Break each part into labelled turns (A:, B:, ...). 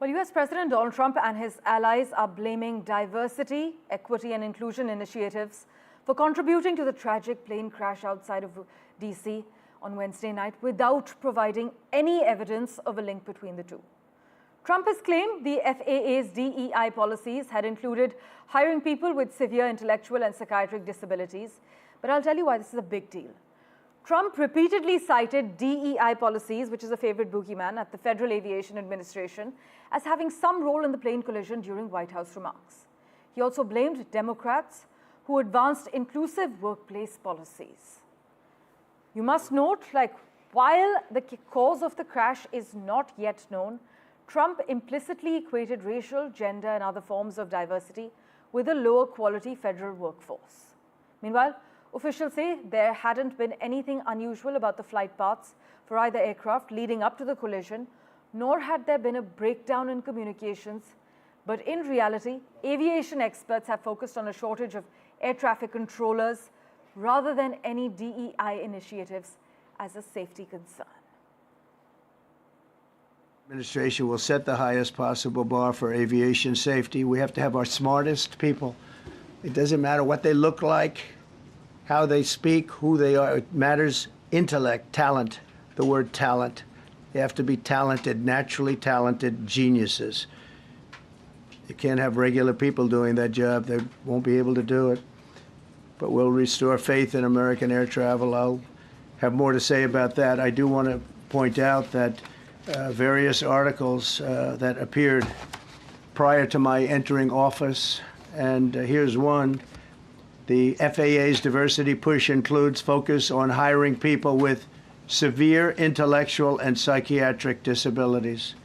A: Well, US President Donald Trump and his allies are blaming diversity, equity and inclusion initiatives for contributing to the tragic plane crash outside of DC on Wednesday night without providing any evidence of a link between the two. Trump has claimed the FAA's DEI policies had included hiring people with severe intellectual and psychiatric disabilities, but I'll tell you why this is a big deal. Trump repeatedly cited DEI policies, which is a favorite boogeyman at the Federal Aviation Administration, as having some role in the plane collision during White House remarks. He also blamed Democrats who advanced inclusive workplace policies. You must note, while the cause of the crash is not yet known, Trump implicitly equated racial, gender, and other forms of diversity with a lower quality federal workforce. Meanwhile, officials say there hadn't been anything unusual about the flight paths for either aircraft leading up to the collision, nor had there been a breakdown in communications. But in reality, aviation experts have focused on a shortage of air traffic controllers rather than any DEI initiatives as a safety concern.
B: Administration will set the highest possible bar for aviation safety. We have to have our smartest people. It doesn't matter what they look like, how they speak, who they are. It matters intellect, talent, the word talent. They have to be talented, naturally talented geniuses. You can't have regular people doing that job. They won't be able to do it. But we'll restore faith in American air travel. I'll have more to say about that. I do want to point out that various articles that appeared prior to my entering office, and here's one. The FAA's diversity push includes focus on hiring people with severe intellectual and psychiatric disabilities.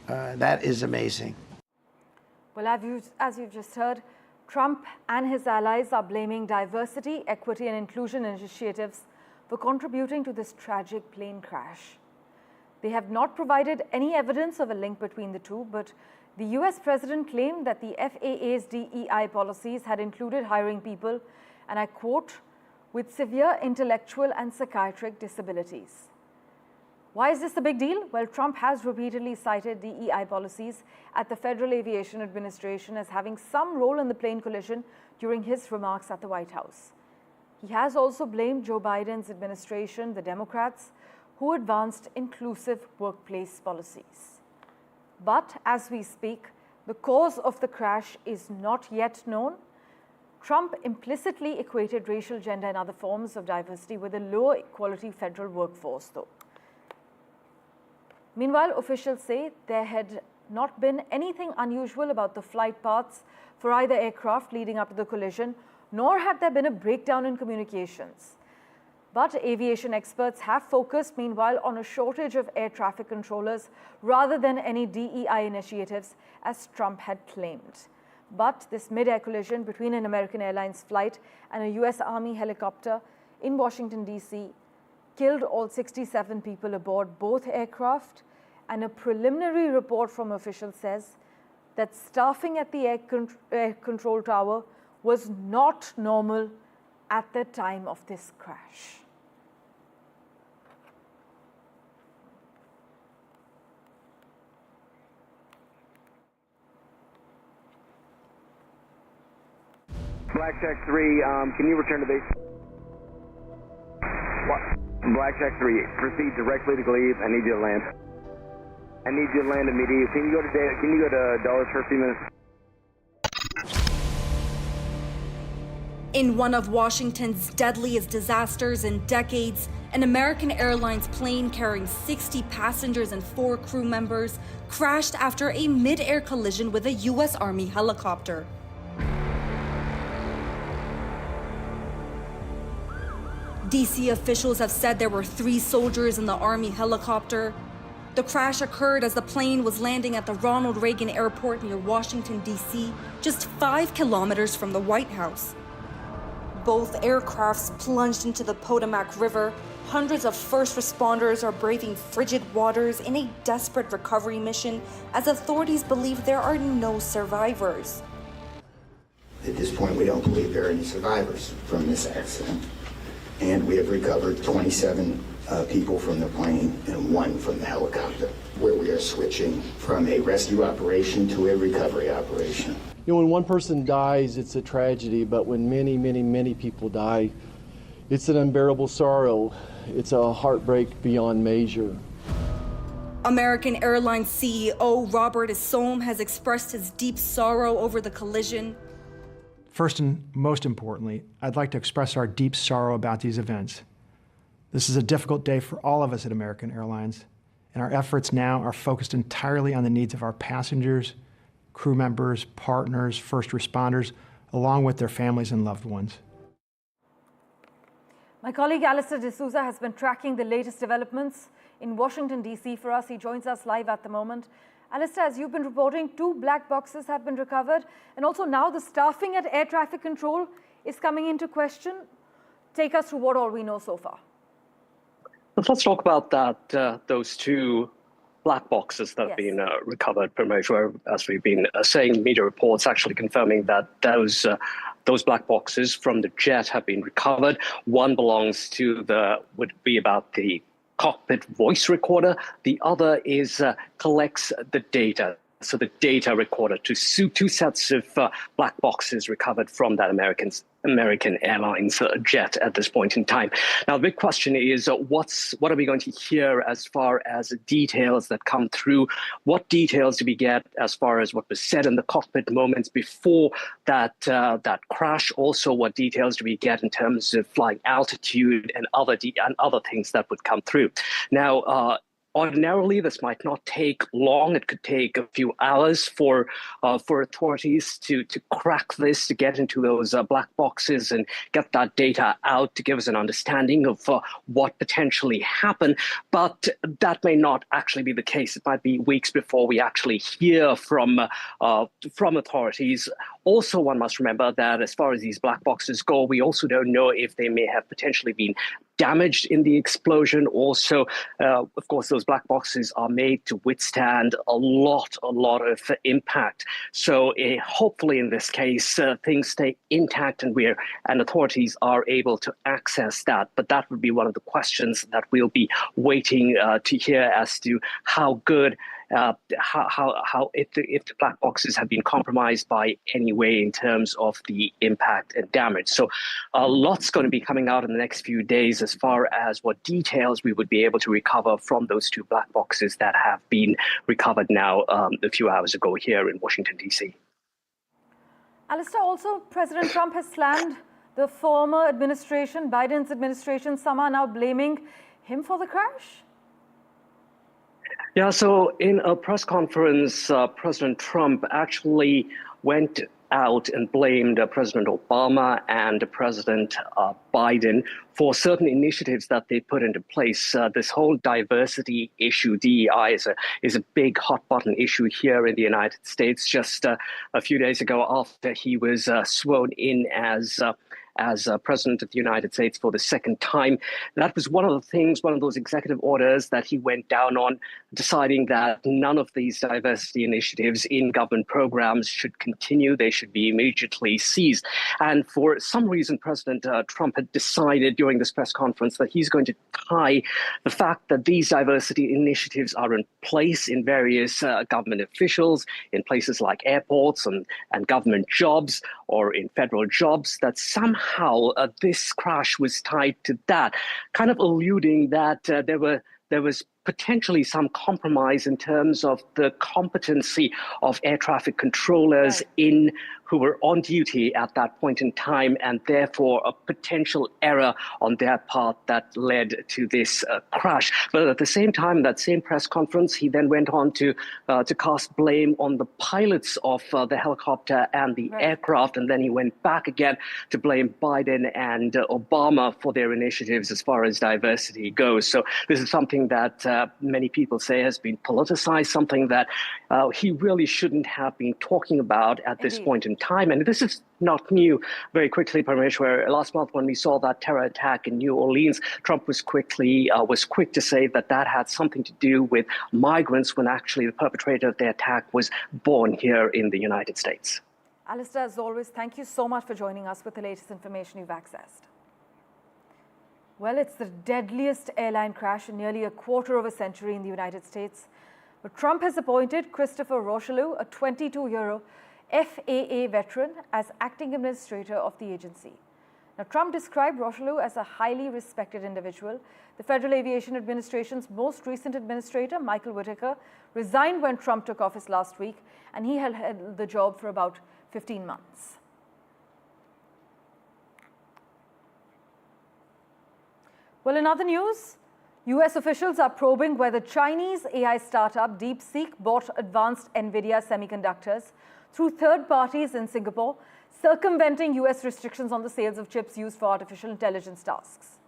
B: That is amazing.
A: Well, as you've just heard, Trump and his allies are blaming diversity, equity and inclusion initiatives for contributing to this tragic plane crash. They have not provided any evidence of a link between the two, but the US president claimed that the FAA's DEI policies had included hiring people, and I quote, with severe intellectual and psychiatric disabilities. Why is this a big deal? Well, Trump has repeatedly cited DEI policies at the Federal Aviation Administration as having some role in the plane collision during his remarks at the White House. He has also blamed Joe Biden's administration, the Democrats, who advanced inclusive workplace policies. But as we speak, the cause of the crash is not yet known. Trump implicitly equated racial, gender, and other forms of diversity with a lower quality federal workforce, though. Meanwhile, officials say there had not been anything unusual about the flight paths for either aircraft leading up to the collision, nor had there been a breakdown in communications. But aviation experts have focused, meanwhile, on a shortage of air traffic controllers rather than any DEI initiatives, as Trump had claimed. But this mid-air collision between an American Airlines flight and a US Army helicopter in Washington, D.C. killed all 67 people aboard both aircraft, and a preliminary report from officials says that staffing at the air control tower was not normal at the time of this crash.
C: Blackjack 3, can you return to base? Blackjack 3, proceed directly to Glebe. I need you to land. I need you to land immediately. Can you go to Dulles for a few minutes?
D: In one of Washington's deadliest disasters in decades, an American Airlines plane carrying 60 passengers and 4 crew members crashed after a mid-air collision with a US Army helicopter. DC officials have said there were 3 soldiers in the Army helicopter. The crash occurred as the plane was landing at the Ronald Reagan Airport near Washington, D.C., just 5 kilometers from the White House. Both aircrafts plunged into the Potomac River. Hundreds of first responders are braving frigid waters in a desperate recovery mission as authorities believe there are no survivors.
E: At this point, we don't believe there are any survivors from this accident. And we have recovered 27 people from the plane and 1 from the helicopter. where we are switching from a rescue operation to a recovery operation.
F: You know, when one person dies, it's a tragedy, but when many, many, many people die, it's an unbearable sorrow. It's a heartbreak beyond measure.
D: American Airlines CEO Robert Isom has expressed his deep sorrow over the collision.
G: First and most importantly, I'd like to express our deep sorrow about these events. This is a difficult day for all of us at American Airlines, and our efforts now are focused entirely on the needs of our passengers, crew members, partners, first responders, along with their families and loved ones.
A: My colleague Alistair D'Souza has been tracking the latest developments in Washington, D.C. for us. He joins us live at the moment. Alistair, as you've been reporting, 2 black boxes have been recovered, and also now the staffing at air traffic control is coming into question. Take us through what all we know so far.
H: Let's talk about that. Those 2 black boxes that have been recovered, Parmeshwar, as we've been saying, media reports actually confirming that those black boxes from the jet have been recovered. One belongs to would be about the cockpit voice recorder. The other collects the data. So the data recorder, 2 sets of black boxes recovered from that American Airlines jet at this point in time. Now, the big question is, what are we going to hear as far as details that come through? What details do we get as far as what was said in the cockpit moments before that crash? Also, what details do we get in terms of flying altitude and other things that would come through? Now, ordinarily, this might not take long. It could take a few hours for authorities to crack this, to get into those black boxes and get that data out to give us an understanding of what potentially happened. But that may not actually be the case. It might be weeks before we actually hear from authorities. Also, one must remember that as far as these black boxes go, we also don't know if they may have potentially been damaged in the explosion. Also, of course, those black boxes are made to withstand a lot of impact. So hopefully in this case, things stay intact and authorities are able to access that. But that would be one of the questions that we'll be waiting to hear as to how good if the black boxes have been compromised by any way in terms of the impact and damage. So lots going to be coming out in the next few days as far as what details we would be able to recover from those 2 black boxes that have been recovered now a few hours ago here in Washington, D.C.
A: Alistair, also President Trump has slammed the former administration, Biden's administration. Some are now blaming him for the crash.
H: Yeah, so in a press conference, President Trump actually went out and blamed President Obama and President Biden for certain initiatives that they put into place. This whole diversity issue, DEI, is a big hot button issue here in the United States. Just a few days ago, after he was sworn in as President of the United States for the 2nd time. That was one of those executive orders that he went down on, deciding that none of these diversity initiatives in government programs should continue. They should be immediately seized. And for some reason, President Trump had decided during this press conference that he's going to tie the fact that these diversity initiatives are in place in various government officials, in places like airports and government jobs or in federal jobs, that somehow this crash was tied to that, kind of alluding that there was potentially some compromise in terms of the competency of air traffic controllers who were on duty at that point in time, and therefore a potential error on their part that led to this crash. But at the same time, that same press conference, he then went on to cast blame on the pilots of the helicopter and the aircraft, and then he went back again to blame Biden and Obama for their initiatives as far as diversity goes. So this is something that many people say has been politicized, something that he really shouldn't have been talking about at this point in time. And this is not new. Very quickly, Parmeshwar, last month when we saw that terror attack in New Orleans, Trump was quick to say that had something to do with migrants, when actually the perpetrator of the attack was born here in the United States.
A: Alistair, as always, thank you so much for joining us with the latest information you've accessed. Well, it's the deadliest airline crash in nearly a quarter of a century in the United States. But Trump has appointed Christopher Rocheleau, a 22-year FAA veteran, as acting administrator of the agency. Now, Trump described Rocheleau as a highly respected individual. The Federal Aviation Administration's most recent administrator, Michael Whitaker, resigned when Trump took office last week, and he held the job for about 15 months. Well, in other news, US officials are probing whether Chinese AI startup DeepSeek bought advanced NVIDIA semiconductors through third parties in Singapore, circumventing US restrictions on the sales of chips used for artificial intelligence tasks.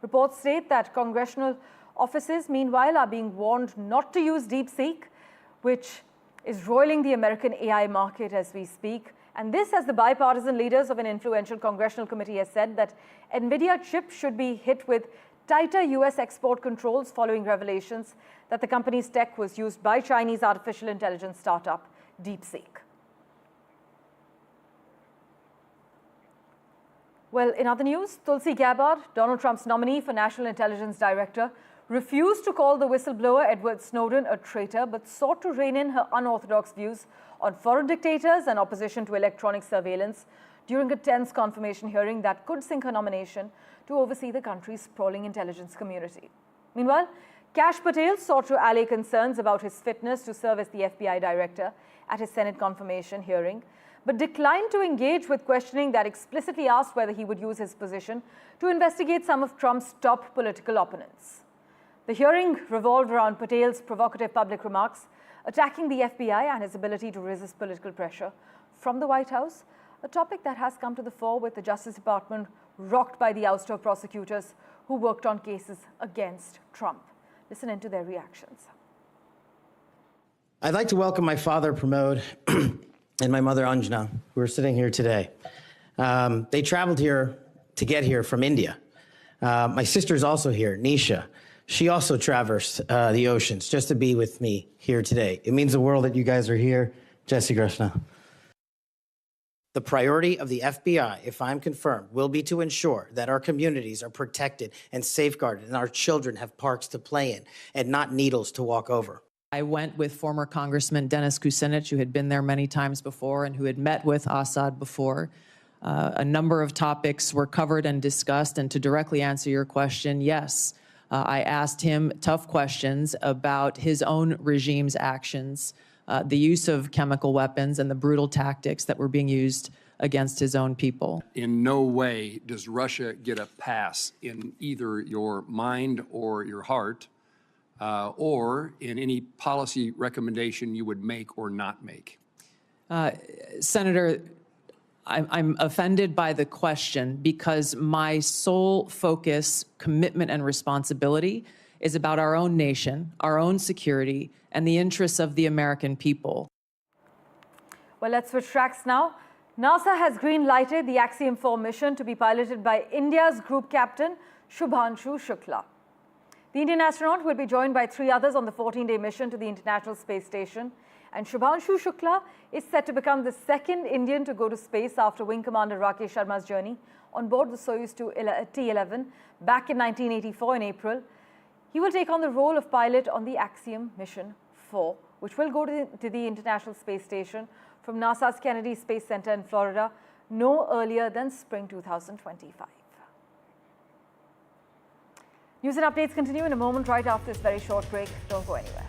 A: Reports state that congressional offices, meanwhile, are being warned not to use DeepSeek, which is roiling the American AI market as we speak. And this, as the bipartisan leaders of an influential congressional committee has said that NVIDIA chips should be hit with tighter US export controls following revelations that the company's tech was used by Chinese artificial intelligence startup DeepSeek. Well, in other news, Tulsi Gabbard, Donald Trump's nominee for National Intelligence Director, refused to call the whistleblower Edward Snowden a traitor, but sought to rein in her unorthodox views on foreign dictators and opposition to electronic surveillance during a tense confirmation hearing that could sink her nomination to oversee the country's sprawling intelligence community. Meanwhile, Kash Patel sought to allay concerns about his fitness to serve as the FBI director at his Senate confirmation hearing, but declined to engage with questioning that explicitly asked whether he would use his position to investigate some of Trump's top political opponents. The hearing revolved around Patel's provocative public remarks, attacking the FBI and his ability to resist political pressure from the White House, a topic that has come to the fore with the Justice Department rocked by the ouster of prosecutors who worked on cases against Trump. Listen into their reactions.
I: I'd like to welcome my father, Pramod, and my mother, Anjana, who are sitting here today. They traveled here to get here from India. My sister's also here, Nisha. She also traversed the oceans just to be with me here today. It means the world that you guys are here. Jai Shri Krishna. The priority of the FBI, if I'm confirmed, will be to ensure that our communities are protected and safeguarded and our children have parks to play in and not needles to walk over.
J: I went with former Congressman Dennis Kucinich, who had been there many times before and who had met with Assad before. A number of topics were covered and discussed, and to directly answer your question, yes, I asked him tough questions about his own regime's actions, the use of chemical weapons and the brutal tactics that were being used against his own people.
K: In no way does Russia get a pass in either your mind or your heart, or in any policy recommendation you would make or not make.
J: Senator, I'm offended by the question because my sole focus, commitment, and responsibility is about our own nation, our own security, and the interests of the American people.
A: Well, let's switch tracks now. NASA has green-lighted the Axiom 4 mission to be piloted by India's group captain, Shubhanshu Shukla. The Indian astronaut will be joined by 3 others on the 14-day mission to the International Space Station. And Shubhanshu Shukla is set to become the second Indian to go to space after Wing Commander Rakesh Sharma's journey on board the Soyuz T-11 back in 1984 in April. He will take on the role of pilot on the Axiom Mission 4, which will go to the International Space Station from NASA's Kennedy Space Center in Florida no earlier than spring 2025. News and updates continue in a moment right after this very short break. Don't go anywhere.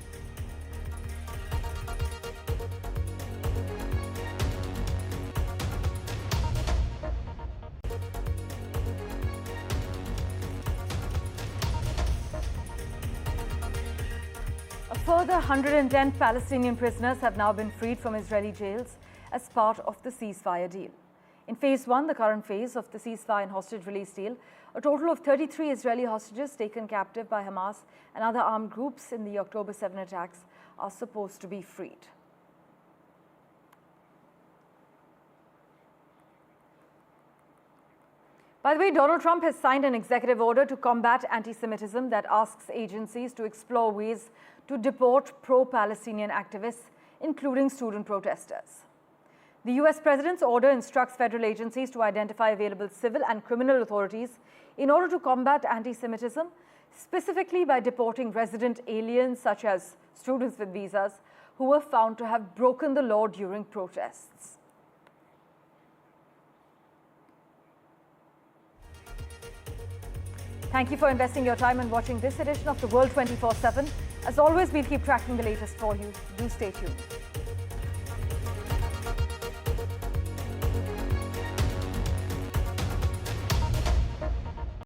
A: A further 110 Palestinian prisoners have now been freed from Israeli jails as part of the ceasefire deal. In phase 1, the current phase of the ceasefire and hostage release deal, a total of 33 Israeli hostages taken captive by Hamas and other armed groups in the October 7 attacks are supposed to be freed. By the way, Donald Trump has signed an executive order to combat anti-Semitism that asks agencies to explore ways to deport pro-Palestinian activists, including student protesters. The US President's order instructs federal agencies to identify available civil and criminal authorities in order to combat anti-Semitism, specifically by deporting resident aliens such as students with visas who were found to have broken the law during protests. Thank you for investing your time and watching this edition of The World 24/7. As always, we'll keep tracking the latest for you. Do stay tuned.